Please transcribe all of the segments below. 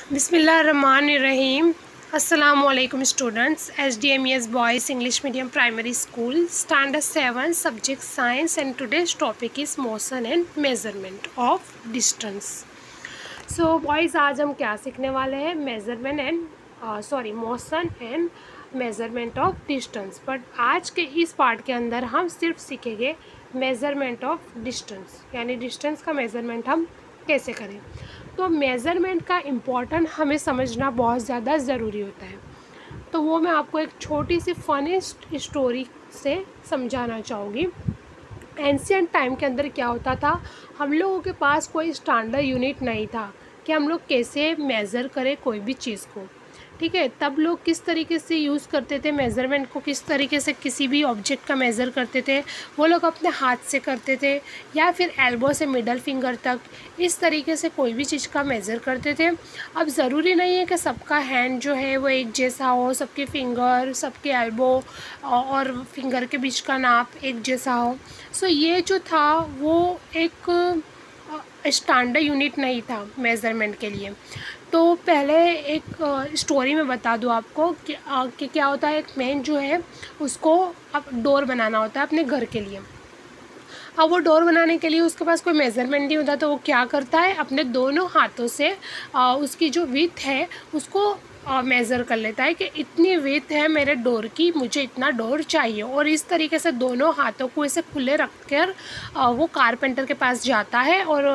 बिस्मिल्लाहिर्रहमानिर्रहीम। अस्सलामुअलैकुम students. SDMES boys English medium primary school standard 7 subject science and today's topic is motion and measurement of distance. So boys, आज हम क्या सीखने वाले हैं? Motion and measurement of distance. But आज के इस पार्ट के अंदर हम सिर्फ सीखेंगे मेज़रमेंट ऑफ डिस्टेंस, यानी डिस्टेंस का मेज़रमेंट हम कैसे करें। तो मेज़रमेंट का इम्पोर्टेंट हमें समझना बहुत ज़्यादा ज़रूरी होता है। तो वो मैं आपको एक छोटी सी फनी स्टोरी से समझाना चाहूँगी। एंशियंट टाइम के अंदर क्या होता था, हम लोगों के पास कोई स्टैंडर्ड यूनिट नहीं था कि हम लोग कैसे मेज़र करें कोई भी चीज़ को। ठीक है, तब लोग किस तरीके से यूज़ करते थे मेज़रमेंट को, किस तरीके से किसी भी ऑब्जेक्ट का मेज़र करते थे। वो लोग अपने हाथ से करते थे या फिर एल्बो से मिडल फिंगर तक, इस तरीके से कोई भी चीज़ का मेज़र करते थे। अब ज़रूरी नहीं है कि सबका हैंड जो है वो एक जैसा हो, सबके फिंगर, सबके एल्बो और फिंगर के बीच का नाप एक जैसा हो। सो ये जो था वो एक स्टैंडर्ड यूनिट नहीं था मेज़रमेंट के लिए। तो पहले एक स्टोरी में बता दूँ आपको कि क्या होता है। एक मैन जो है उसको अब डोर बनाना होता है अपने घर के लिए। अब वो डोर बनाने के लिए उसके पास कोई मेज़रमेंट नहीं होता, तो वो क्या करता है, अपने दोनों हाथों से उसकी जो विड्थ है उसको मेज़र कर लेता है कि इतनी विड्थ है मेरे डोर की, मुझे इतना डोर चाहिए। और इस तरीके से दोनों हाथों को ऐसे खुले रख कर वो कारपेंटर के पास जाता है और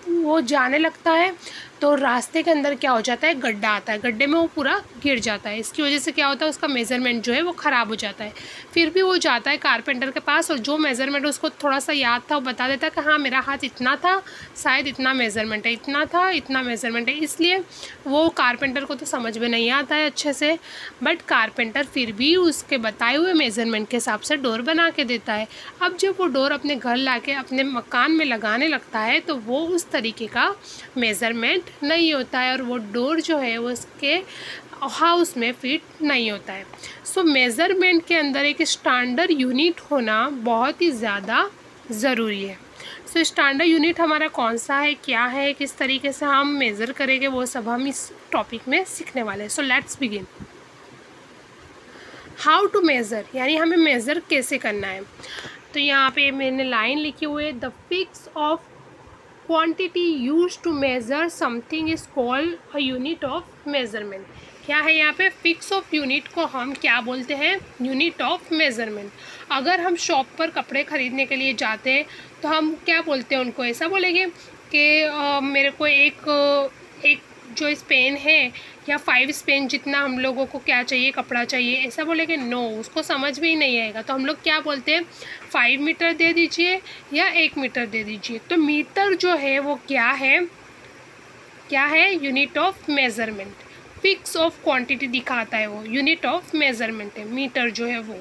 वो जाने लगता है। तो रास्ते के अंदर क्या हो जाता है, गड्ढा आता है, गड्ढे में वो पूरा गिर जाता है। इसकी वजह से क्या होता है, उसका मेज़रमेंट जो है वो ख़राब हो जाता है। फिर भी वो जाता है कारपेंटर के पास और जो मेज़रमेंट उसको थोड़ा सा याद था वो बता देता है कि हाँ मेरा हाथ इतना था, शायद इतना मेज़रमेंट है, इतना था, इतना मेज़रमेंट है। इसलिए वो कारपेंटर को तो समझ में नहीं आता है अच्छे से, बट कारपेंटर फिर भी उसके बताए हुए मेज़रमेंट के हिसाब से डोर बना के देता है। अब जब वो डोर अपने घर लाके अपने मकान में लगाने लगता है तो वो उस तरीके का मेज़रमेंट नहीं होता है और वो डोर जो है वो उसके हाउस में फिट नहीं होता है। सो मेज़रमेंट के अंदर एक स्टैंडर्ड यूनिट होना बहुत ही ज़्यादा ज़रूरी है। सो स्टैंडर्ड यूनिट हमारा कौन सा है, क्या है, किस तरीके से हम मेज़र करेंगे, वो सब हम इस टॉपिक में सीखने वाले हैं। So let's begin. How to measure, यानी हमें मेज़र कैसे करना है। तो यहाँ पे मैंने लाइन लिखी हुई है, the fix of quantity use to measure something is called a unit of measurement. क्या है यहाँ पे, फिक्स ऑफ यूनिट को हम क्या बोलते हैं, यूनिट ऑफ मेज़रमेंट। अगर हम शॉप पर कपड़े ख़रीदने के लिए जाते हैं तो हम क्या बोलते हैं, उनको ऐसा बोलेंगे कि मेरे को एक जो स्पेन है या 5 स्पेन जितना हम लोगों को क्या चाहिए, कपड़ा चाहिए, ऐसा बोलेंगे? नो, उसको समझ में ही नहीं आएगा। तो हम लोग क्या बोलते हैं, 5 मीटर दे दीजिए या 1 मीटर दे दीजिए। तो मीटर जो है वो क्या है, unit of measurement. Fix of quantity दिखाता है वो, यूनिट ऑफ मेज़रमेंट है मीटर जो है वो।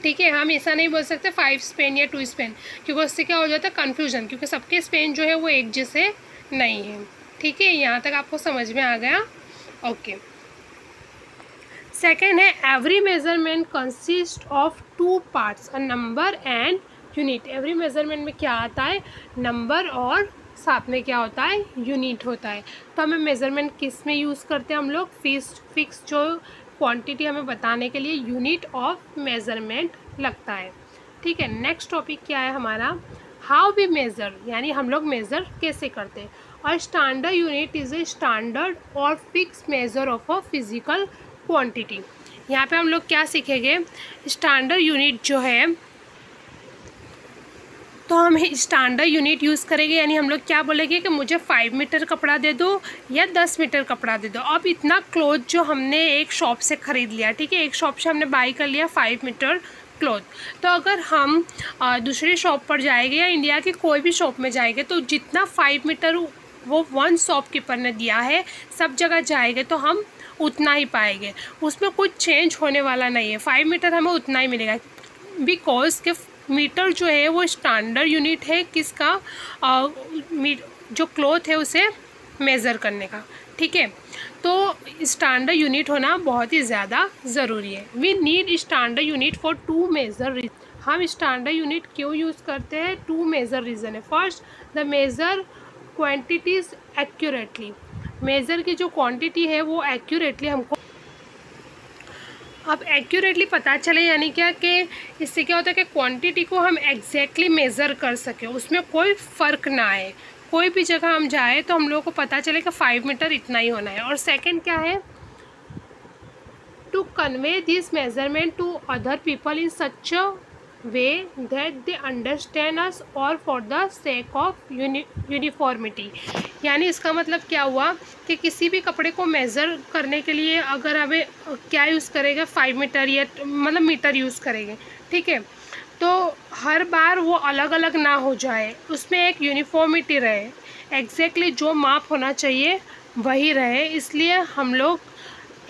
ठीक है, हम ऐसा नहीं बोल सकते 5 स्पेन या 2 स्पेन, क्योंकि उससे क्या हो जाता है, कन्फ्यूजन, क्योंकि सबके स्पेन जो है वो एक जैसे नहीं है। ठीक है, यहाँ तक आपको समझ में आ गया? ओके। सेकेंड है, every measurement consist of 2 parts, a number and unit. Every measurement में क्या आता है, नंबर और साथ में क्या होता है, यूनिट होता है। तो हमें मेज़रमेंट किस में यूज़ करते हैं हम लोग, फिक्स जो क्वांटिटी हमें बताने के लिए यूनिट ऑफ मेज़रमेंट लगता है। ठीक है, नेक्स्ट टॉपिक क्या है हमारा, हाउ वी मेज़र, यानी हम लोग मेज़र कैसे करते हैं। और standard unit is a standard और fix measure of a physical quantity. यहाँ पे हम लोग क्या सीखेंगे, स्टैंडर्ड यूनिट जो है, तो हम स्टैंडर्ड यूनिट यूज़ करेंगे, यानी हम लोग क्या बोलेंगे कि मुझे 5 मीटर कपड़ा दे दो या 10 मीटर कपड़ा दे दो। अब इतना क्लोथ जो हमने एक शॉप से ख़रीद लिया, ठीक है, एक शॉप से हमने बाई कर लिया 5 मीटर क्लॉथ। तो अगर हम दूसरी शॉप पर जाएंगे या इंडिया की कोई भी शॉप में जाएंगे तो जितना 5 मीटर वो वन शॉपकीपर ने दिया है सब जगह जाएंगे तो हम उतना ही पाएंगे, उसमें कुछ चेंज होने वाला नहीं है। 5 मीटर हमें उतना ही मिलेगा, बिकॉज के मीटर जो है वो स्टैंडर्ड यूनिट है किसका, जो क्लॉथ है उसे मेज़र करने का। ठीक है, तो स्टैंडर्ड यूनिट होना बहुत ही ज़्यादा ज़रूरी है। We need standard unit for 2 measure. हम स्टैंडर्ड यूनिट क्यों यूज़ करते हैं, 2 मेजर रीज़न है। First, the measure quantities accurately. Measure की जो क्वांटिटी है वो एक्यूरेटली हमको अब एक्यूरेटली पता चले, यानी क्या कि इससे क्या होता है कि क्वांटिटी को हम एग्जैक्टली मेज़र कर सकें, उसमें कोई फ़र्क ना आए, कोई भी जगह हम जाए तो हम लोगों को पता चले कि 5 मीटर इतना ही होना है। और सेकंड क्या है, to convey this measurement to other people in such a way that they understand us और for the sake of uniformity. यानी इसका मतलब क्या हुआ कि किसी भी कपड़े को मेज़र करने के लिए अगर हमें क्या यूज़ करेंगे, 5 मीटर या मतलब मीटर यूज़ करेंगे, ठीक है, तो हर बार वो अलग अलग ना हो जाए, उसमें एक यूनिफॉर्मिटी रहे, एग्जैक्टली जो माप होना चाहिए वही रहे, इसलिए हम लोग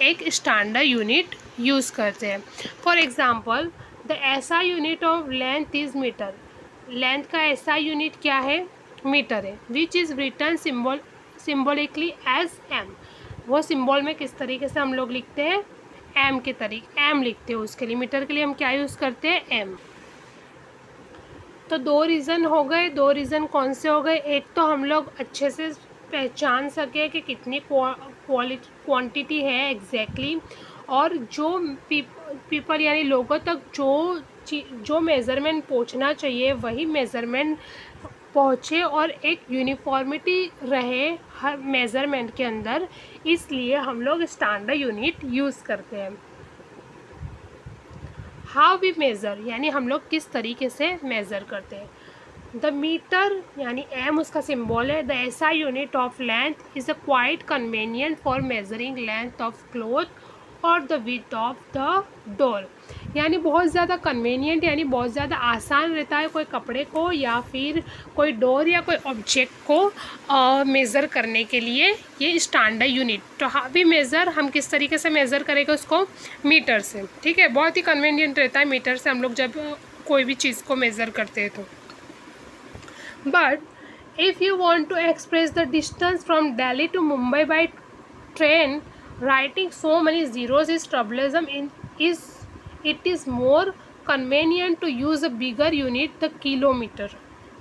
एक स्टैंडर्ड यूनिट यूज़ करते हैं। For example the SI unit of length is metre. Length का ऐसा यूनिट क्या है, मीटर है। Which is written symbolically as M. वो सिंबल में किस तरीके से हम लोग लिखते हैं, एम के तरीके, एम लिखते हैं। उसके लिए मीटर के लिए हम क्या यूज़ करते हैं, एम। तो दो रीज़न हो गए। दो रीज़न कौन से हो गए, एक तो हम लोग अच्छे से पहचान सके कि कितनी क्वांटिटी है एग्जैक्टली, और जो पीपल यानी लोगों तक जो मेज़रमेंट पहुंचना चाहिए वही मेज़रमेंट पहुँचे, और एक यूनिफॉर्मिटी रहे हर मेज़रमेंट के अंदर, इसलिए हम लोग स्टैंडर्ड यूनिट यूज़ करते हैं। हाउ वी मेज़र, यानी हम लोग किस तरीके से मेज़र करते हैं। द मीटर यानी एम उसका सिंबल है। The SI unit of length is a quite convenient for measuring length of cloth और the width of the door. यानी बहुत ज़्यादा कन्वीनियंट यानी बहुत ज़्यादा आसान रहता है कोई कपड़े को या फिर कोई डोर या कोई ऑब्जेक्ट को मेज़र करने के लिए ये स्टैंडर्ड यूनिट। तो हावी मेज़र हम किस तरीके से मेज़र करेंगे उसको, मीटर से, ठीक है। बहुत ही कन्वीनियंट रहता है मीटर से हम लोग जब कोई भी चीज़ को मेज़र करते हैं तो। But if you want to express the distance from Delhi to Mumbai by train, writing so many zeros is troublesome. It is more convenient to use a bigger unit, the kilometer,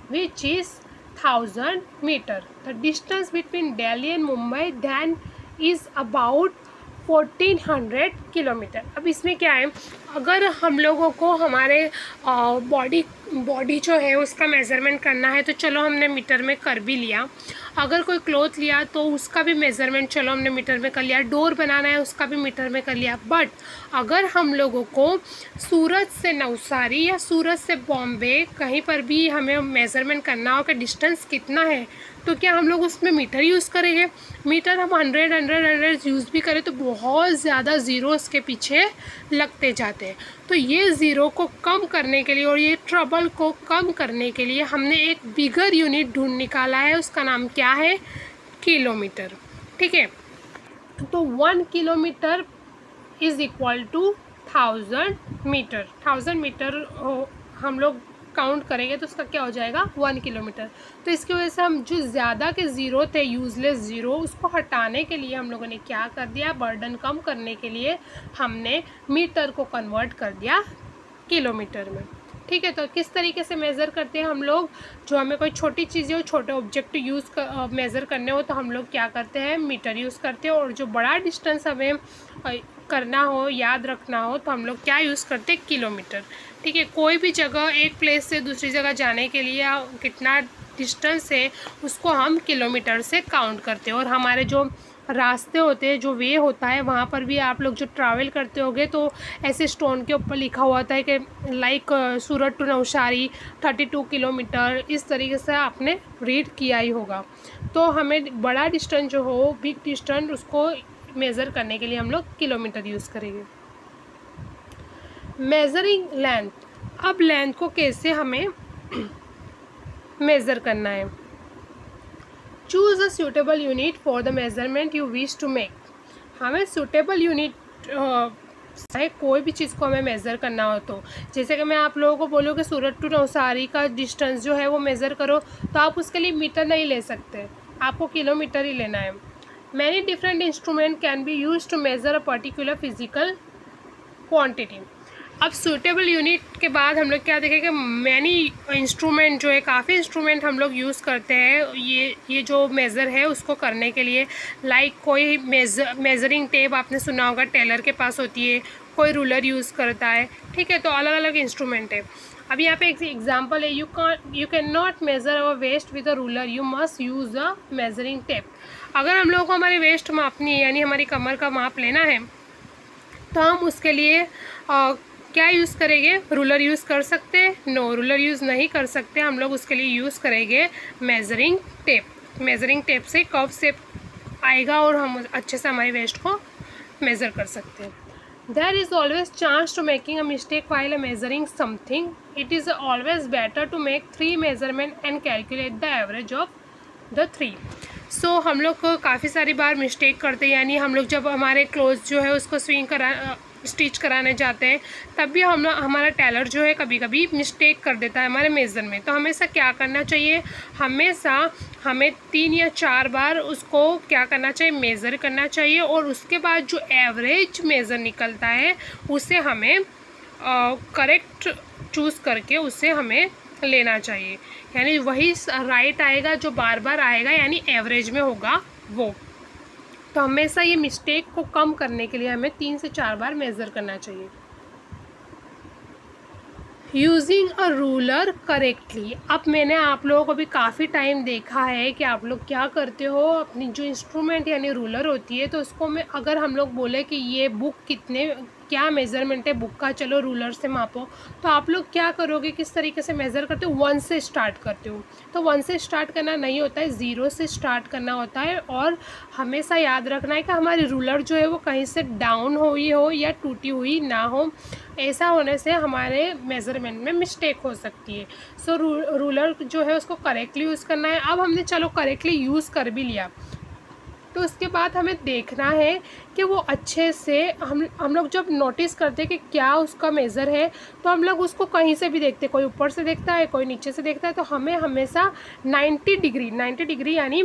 which is 1000 meter. The distance between Delhi and Mumbai then is about 1400 kilometre. अब इसमें क्या है, अगर हम लोगों को हमारे body जो है उसका मेज़रमेंट करना है तो चलो हमने मीटर में कर भी लिया। अगर कोई क्लॉथ लिया तो उसका भी मेज़रमेंट चलो हमने मीटर में कर लिया। डोर बनाना है उसका भी मीटर में कर लिया। बट अगर हम लोगों को सूरत से नवसारी या सूरत से बॉम्बे कहीं पर भी हमें मेज़रमेंट करना हो कि डिस्टेंस कितना है, तो क्या हम लोग उसमें मीटर यूज़ करेंगे। मीटर हम 100 यूज़ भी करें तो बहुत ज़्यादा ज़ीरो इसके पीछे लगते जाते हैं। तो ये ज़ीरो को कम करने के लिए और ये ट्रबल को कम करने के लिए हमने एक बिगर यूनिट ढूंढ निकाला है, उसका नाम क्या है, किलोमीटर, ठीक है। तो 1 kilometre is equal to 1000 metre. 1000 metre हम लोग काउंट करेंगे तो उसका क्या हो जाएगा, 1 किलोमीटर। तो इसकी वजह से हम जो ज़्यादा के ज़ीरो थे, यूज़लेस ज़ीरो, उसको हटाने के लिए हम लोगों ने क्या कर दिया, बर्डन कम करने के लिए हमने मीटर को कन्वर्ट कर दिया किलोमीटर में, ठीक है। तो किस तरीके से मेज़र करते हैं हम लोग, जो हमें कोई छोटी चीज़ें हो, छोटे ऑब्जेक्ट मेज़र करने हो तो हम लोग क्या करते हैं, मीटर यूज़ करते हैं। और जो बड़ा डिस्टेंस हमें करना हो, याद रखना हो, तो हम लोग क्या यूज़ करते हैं, किलोमीटर, ठीक है। कोई भी जगह एक प्लेस से दूसरी जगह जाने के लिए कितना डिस्टेंस है उसको हम किलोमीटर से काउंट करते हैं। और हमारे जो रास्ते होते हैं, जो वे होता है, वहाँ पर भी आप लोग जो ट्रैवल करते होगे तो ऐसे स्टोन के ऊपर लिखा हुआ था कि like Surat to Navsari 32 kilometre, इस तरीके से आपने रीड किया ही होगा। तो हमें बड़ा डिस्टेंस जो हो, बिग डिस्टेंस, उसको मेज़र करने के लिए हम लोग किलोमीटर यूज़ करेंगे। मेज़रिंग लेंथ, अब लेंथ को कैसे हमें मेज़र करना है। Choose a suitable unit for the measurement you wish to make. हमें सूटेबल यूनिट है कोई भी चीज़ को हमें मेज़र करना हो तो, जैसे कि मैं आप लोगों को बोलूँ कि सूरत टू नवसारी का डिस्टेंस जो है वो मेज़र करो, तो आप उसके लिए मीटर नहीं ले सकते, आपको किलोमीटर ही लेना है। Many different instrument can be use to measure a particular physical quantity. अब सूटेबल यूनिट के बाद हम लोग क्या देखेंगे, मैनी इंस्ट्रूमेंट जो है, काफ़ी इंस्ट्रूमेंट हम लोग यूज़ करते हैं ये जो मेज़र है उसको करने के लिए। लाइक कोई मेज़रिंग टेप आपने सुना होगा, टेलर के पास होती है, कोई रूलर यूज़ करता है, ठीक है। तो अलग अलग इंस्ट्रूमेंट है। अब यहाँ पे एक एग्जांपल है, you can not measure our waist with a ruler, you must use a measuring tape. अगर हम लोगों को हमारी वेस्ट मापनी है, यानी हमारी कमर का माप लेना है, तो हम उसके लिए क्या यूज़ करेंगे, रूलर यूज़ कर सकते हैं? नो, रूलर यूज़ नहीं कर सकते। हम लोग उसके लिए यूज़ करेंगे मेज़रिंग टेप। मेज़रिंग टेप से कर्व शेप आएगा और हम अच्छे से हमारी वेस्ट को मेज़र कर सकते हैं। There is always chance to making a mistake while measuring something. It is always better to make 3 measurement and calculate the average of the 3. So हम लोग काफ़ी सारी बार मिस्टेक करते हैं, यानी हम लोग जब हमारे क्लोथ जो है उसको स्टिच कराने जाते हैं, तब भी हमारा टेलर जो है कभी कभी मिस्टेक कर देता है हमारे मेज़र में। तो हमेशा क्या करना चाहिए, हमेशा हमें 3 या 4 बार उसको क्या करना चाहिए, मेज़र करना चाहिए, और उसके बाद जो एवरेज मेज़र निकलता है उसे हमें करेक्ट चूज़ करके उसे हमें लेना चाहिए, यानी वही राइट आएगा जो बार बार आएगा, यानी एवरेज में होगा वो। तो हमेशा ये मिस्टेक को कम करने के लिए हमें 3 से 4 बार मेज़र करना चाहिए। Using a ruler correctly. अब मैंने आप लोगों को भी काफ़ी टाइम देखा है कि आप लोग क्या करते हो, अपनी जो इंस्ट्रूमेंट यानी रूलर होती है, तो उसको में अगर हम लोग बोले कि ये बुक क्या मेज़रमेंट है बुक का, चलो रूलर से मापो, तो आप लोग क्या करोगे, किस तरीके से मेज़र करते हो, 1 से स्टार्ट करते हो। तो 1 से स्टार्ट करना नहीं होता है, 0 से स्टार्ट करना होता है। और हमेशा याद रखना है कि हमारी रूलर जो है वो कहीं से डाउन हुई हो या टूटी हुई ना हो। ऐसा होने से हमारे मेज़रमेंट में मिस्टेक हो सकती है। सो रूलर जो है उसको करेक्टली यूज़ करना है। अब हमने चलो करेक्टली यूज़ कर भी लिया, तो उसके बाद हमें देखना है कि वो अच्छे से हम लोग जब नोटिस करते हैं कि क्या उसका मेज़र है, तो हम लोग उसको कहीं से भी देखते हैं, कोई ऊपर से देखता है, कोई नीचे से देखता है। तो हमें हमेशा 90 डिग्री यानी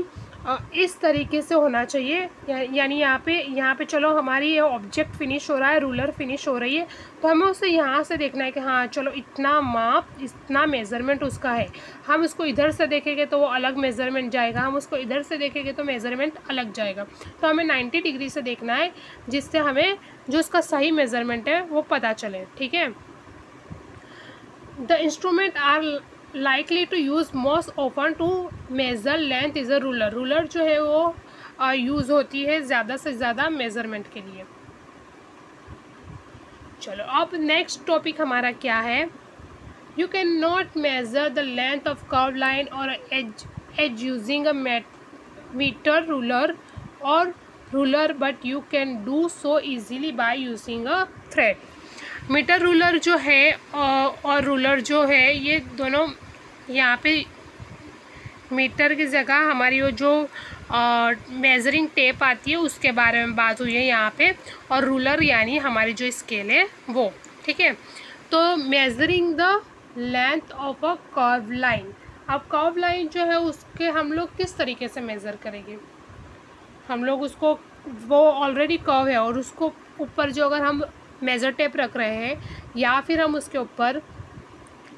इस तरीके से होना चाहिए, यानी यहाँ पे चलो हमारी ये ऑब्जेक्ट फिनिश हो रहा है, रूलर फिनिश हो रही है, तो हमें उसे यहाँ से देखना है कि हाँ चलो इतना माप, इतना मेज़रमेंट उसका है। हम उसको इधर से देखेंगे तो वो अलग मेज़रमेंट जाएगा, हम उसको इधर से देखेंगे तो मेज़रमेंट अलग जाएगा। तो हमें 90 डिग्री से देखना है, जिससे हमें जो उसका सही मेज़रमेंट है वो पता चले, ठीक है। The instrument are likely to use most open to measure length is a ruler. Ruler जो है वो यूज़ होती है ज़्यादा से ज़्यादा मेज़रमेंट के लिए। चलो अब नेक्स्ट टॉपिक हमारा क्या है, you can not measure the length of curve line और edge using a metre ruler और ruler, but you can do so easily by using a thread. Metre ruler जो है और रूलर जो है, ये दोनों यहाँ पे मीटर की जगह हमारी वो जो मेज़रिंग टेप आती है उसके बारे में बात हुई है यहाँ पे, और रूलर यानी हमारी जो स्केल है वो, ठीक है। तो measuring the length of a curve line. अब कर्व लाइन जो है उसके हम लोग किस तरीके से मेज़र करेंगे, हम लोग उसको, वो ऑलरेडी कर्व है और उसको ऊपर जो अगर हम मेज़र टेप रख रहे हैं या फिर हम उसके ऊपर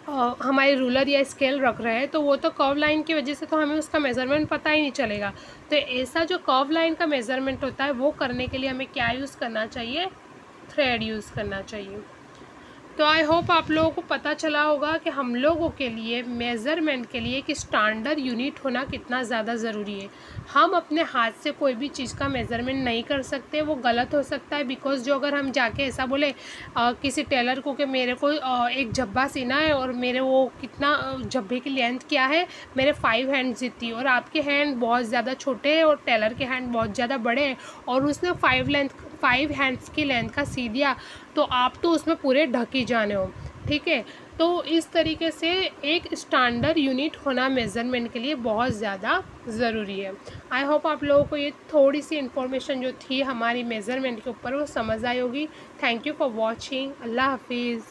हमारे रूलर या स्केल रख रहे हैं, तो वो तो कर्व लाइन की वजह से तो हमें उसका मेज़रमेंट पता ही नहीं चलेगा। तो ऐसा जो कर्व लाइन का मेज़रमेंट होता है वो करने के लिए हमें क्या यूज़ करना चाहिए, थ्रेड यूज़ करना चाहिए। तो आई होप आप लोगों को पता चला होगा कि हम लोगों के लिए मेज़रमेंट के लिए कि स्टैंडर्ड यूनिट होना कितना ज़्यादा ज़रूरी है। हम अपने हाथ से कोई भी चीज़ का मेज़रमेंट नहीं कर सकते, वो गलत हो सकता है। बिकॉज़ जो अगर हम जाके ऐसा बोले किसी टेलर को कि मेरे को एक झब्बा सीना है और मेरे वो कितना झब्बे की लेंथ क्या है, मेरे 5 हैंड्स जितनी, और आपके हैंड बहुत ज़्यादा छोटे हैं और टेलर के हैंड बहुत ज़्यादा बड़े हैं, और उसने 5 हैंड्स की लेंथ का सी दिया, तो आप तो उसमें पूरे ढक ही जाने हो, ठीक है। तो इस तरीके से एक स्टैंडर्ड यूनिट होना मेज़रमेंट के लिए बहुत ज़्यादा ज़रूरी है। आई होप आप लोगों को ये थोड़ी सी इन्फॉर्मेशन जो थी हमारी मेज़रमेंट के ऊपर वो समझ आई होगी। Thank you for watching. अल्लाह हाफिज़।